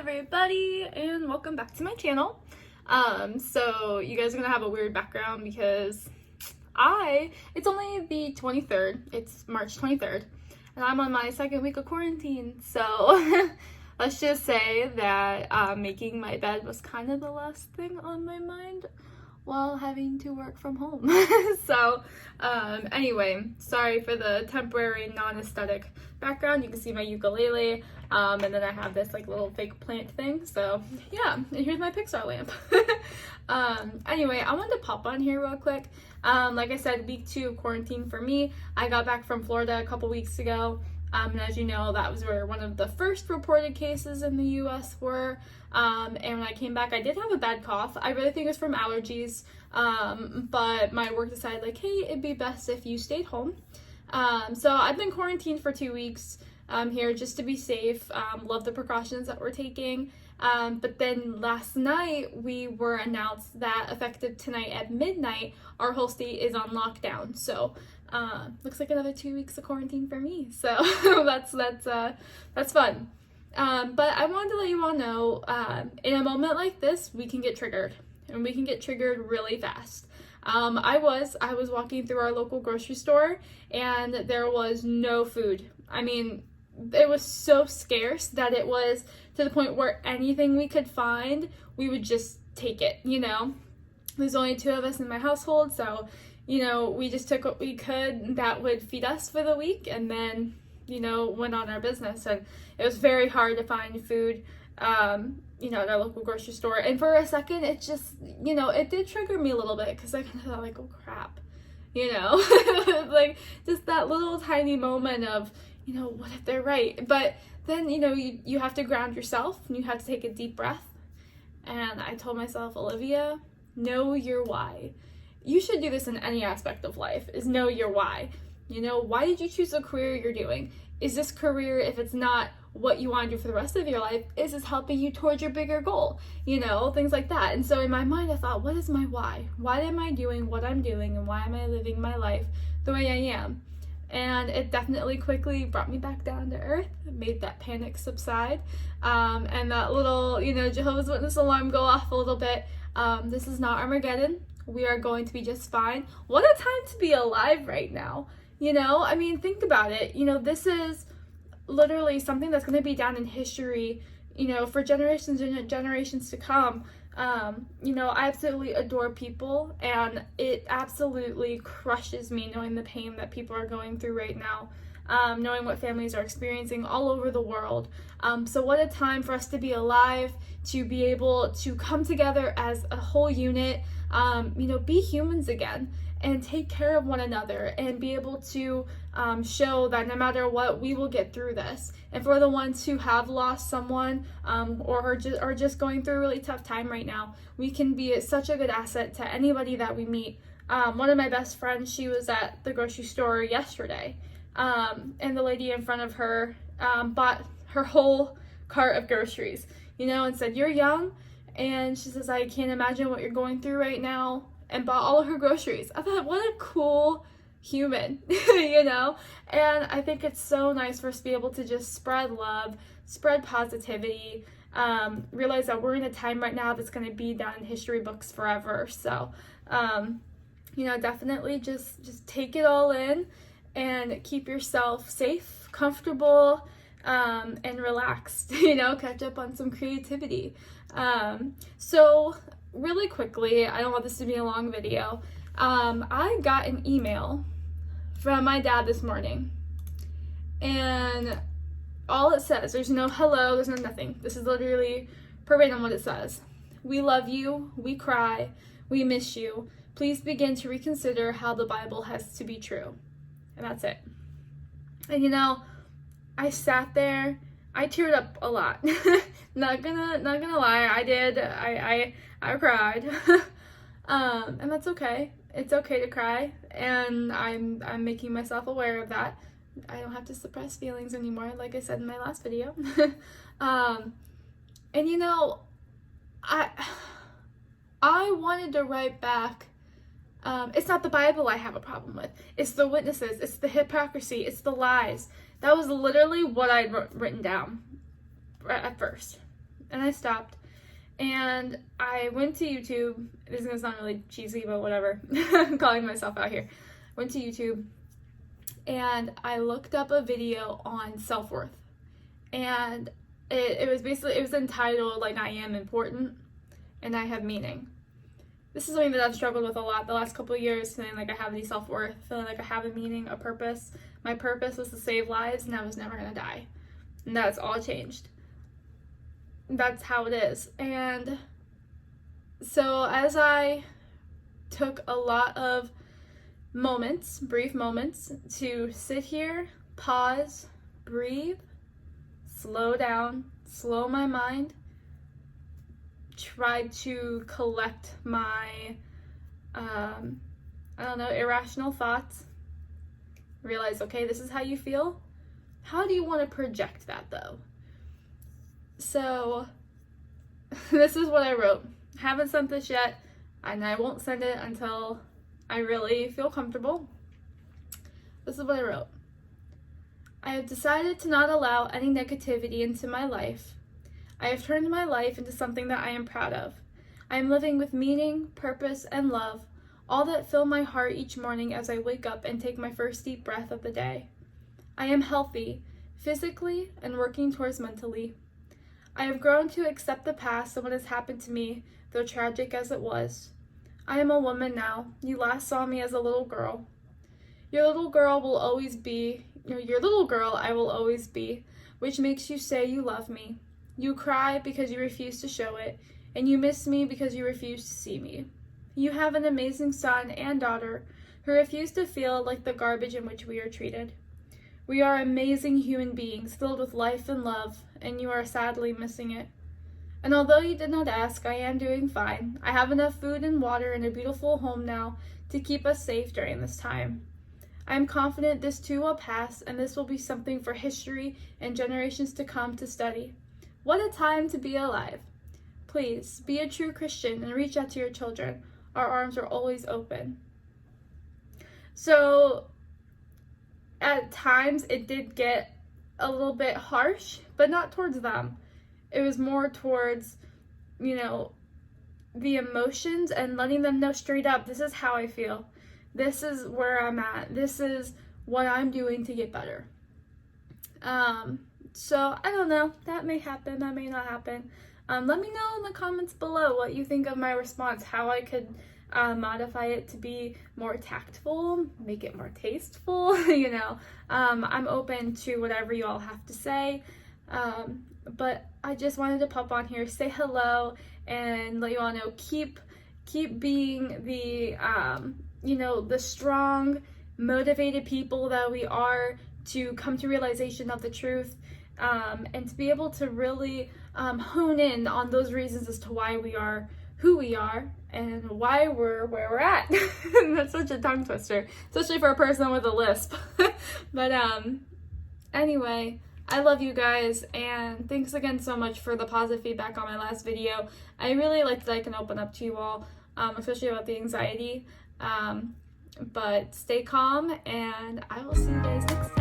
everybody, and welcome back to my channel. So you guys are gonna have a weird background because it's only the 23rd, it's March 23rd, and I'm on my second week of quarantine, so let's just say that making my bed was kind of the last thing on my mind while having to work from home. So anyway, sorry for the temporary non-aesthetic background. You can see my ukulele, and then I have this like little fake plant thing. So yeah, and here's my Pixar lamp. Anyway, I wanted to pop on here real quick. Like I said, week 2 of quarantine for me. I got back from Florida a couple weeks ago. And as you know, that was where one of the first reported cases in the US were. And when I came back, I did have a bad cough. I really think it was from allergies. But my work decided, like, hey, it'd be best if you stayed home. So I've been quarantined for 2 weeks here just to be safe. Love the precautions that we're taking. But then last night, we were announced that effective tonight at midnight, our whole state is on lockdown. So looks like another 2 weeks of quarantine for me. So that's fun. But I wanted to let you all know, in a moment like this, we can get triggered, and we can get triggered really fast. I was walking through our local grocery store, and there was no food. I mean, it was so scarce that it was to the point where anything we could find, we would just take it, you know? There's only 2 of us in my household, so, you know, we just took what we could that would feed us for the week, and then, you know, went on our business. And it was very hard to find food, you know, at our local grocery store. And for a second, it just, you know, it did trigger me a little bit, because I kind of thought, like, oh crap, you know? Like, just that little tiny moment of, you know, what if they're right? But then, you know, you have to ground yourself, and you have to take a deep breath. And I told myself, Olivia, know your why. You should do this in any aspect of life, is know your why. You know, why did you choose the career you're doing? Is this career, if it's not what you want to do for the rest of your life, is this helping you towards your bigger goal? You know, things like that. And so in my mind, I thought, what is my why? Why am I doing what I'm doing, and why am I living my life the way I am? And it definitely quickly brought me back down to earth, made that panic subside, and that little, you know, Jehovah's Witness alarm go off a little bit. This is not Armageddon. We are going to be just fine. What a time to be alive right now. You know, I mean, think about it. You know, this is literally something that's going to be down in history, you know, for generations and generations to come. You know, I absolutely adore people, and it absolutely crushes me knowing the pain that people are going through right now, knowing what families are experiencing all over the world. So what a time for us to be alive, to be able to come together as a whole unit, you know, be humans again, and take care of one another, and be able to show that no matter what, we will get through this. And for the ones who have lost someone, or are just going through a really tough time right now, we can be such a good asset to anybody that we meet. One of my best friends, she was at the grocery store yesterday, and the lady in front of her bought her whole cart of groceries, you know, and said, "You're young," and she says, "I can't imagine what you're going through right now," and bought all of her groceries. I thought, what a cool human, you know? And I think it's so nice for us to be able to just spread love, spread positivity, realize that we're in a time right now that's going to be down in history books forever. So, you know, definitely just take it all in and keep yourself safe, comfortable, and relaxed, you know, catch up on some creativity. So really quickly, I don't want this to be a long video. I got an email from my dad this morning, and all it says, there's no hello, there's no nothing. This is literally verbatim what it says. "We love you, we cry, we miss you. Please begin to reconsider how the Bible has to be true." And that's it. And you know, I sat there, I teared up a lot. not gonna lie, I did. I cried. And that's okay. It's okay to cry, and I'm making myself aware of that. I don't have to suppress feelings anymore, like I said in my last video. And you know, I wanted to write back, it's not the Bible I have a problem with. It's the witnesses, it's the hypocrisy, it's the lies. That was literally what I'd written down at first. and I stopped. And I went to YouTube. This is gonna sound really cheesy, but whatever. I'm calling myself out here. Went to YouTube and I looked up a video on self-worth. And it was entitled like, I am important and I have meaning. This is something that I've struggled with a lot the last couple of years, feeling like I have any self-worth, feeling like I have a meaning, a purpose. My purpose was to save lives, and I was never gonna die. And that's all changed. That's how it is. And so as I took a lot of moments, brief moments, to sit here, pause, breathe, slow down, slow my mind, try to collect my, irrational thoughts, realize, okay, this is how you feel. How do you want to project that though? So this is what I wrote. I haven't sent this yet, and I won't send it until I really feel comfortable. This is what I wrote. I have decided to not allow any negativity into my life. I have turned my life into something that I am proud of. I am living with meaning, purpose, and love, all that fill my heart each morning as I wake up and take my first deep breath of the day. I am healthy, physically, and working towards mentally. I have grown to accept the past and what has happened to me, though tragic as it was. I am a woman now. You last saw me as a little girl. Your little girl I will always be, which makes you say you love me. You cry because you refuse to show it, and you miss me because you refuse to see me. You have an amazing son and daughter who refuse to feel like the garbage in which we are treated. We are amazing human beings filled with life and love, and you are sadly missing it. And although you did not ask, I am doing fine. I have enough food and water and a beautiful home now to keep us safe during this time. I am confident this too will pass, and this will be something for history and generations to come to study. What a time to be alive. Please, be a true Christian and reach out to your children. Our arms are always open. So, at times it did get a little bit harsh, but not towards them. It was more towards, the emotions and letting them know straight up, this is how I feel. This is where I'm at. This is what I'm doing to get better. So I don't know, that may happen, that may not happen. Let me know in the comments below what you think of my response, how I could modify it to be more tactful, make it more tasteful, I'm open to whatever you all have to say. But I just wanted to pop on here, say hello, and let you all know, keep being the, the strong, motivated people that we are, to come to realization of the truth, and to be able to really hone in on those reasons as to why we are who we are and why we're where we're at. That's such a tongue twister, especially for a person with a lisp. But anyway, I love you guys, and thanks again so much for the positive feedback on my last video. I really like that I can open up to you all, especially about the anxiety. But stay calm, and I will see you guys next time.